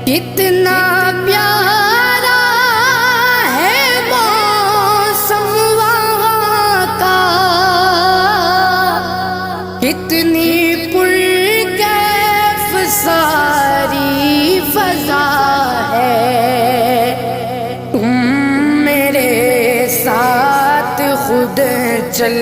کتنا پیارا ہے موسم وہاں کا، کتنی پرکیف ساری فضا ہے، تم میرے ساتھ خود چل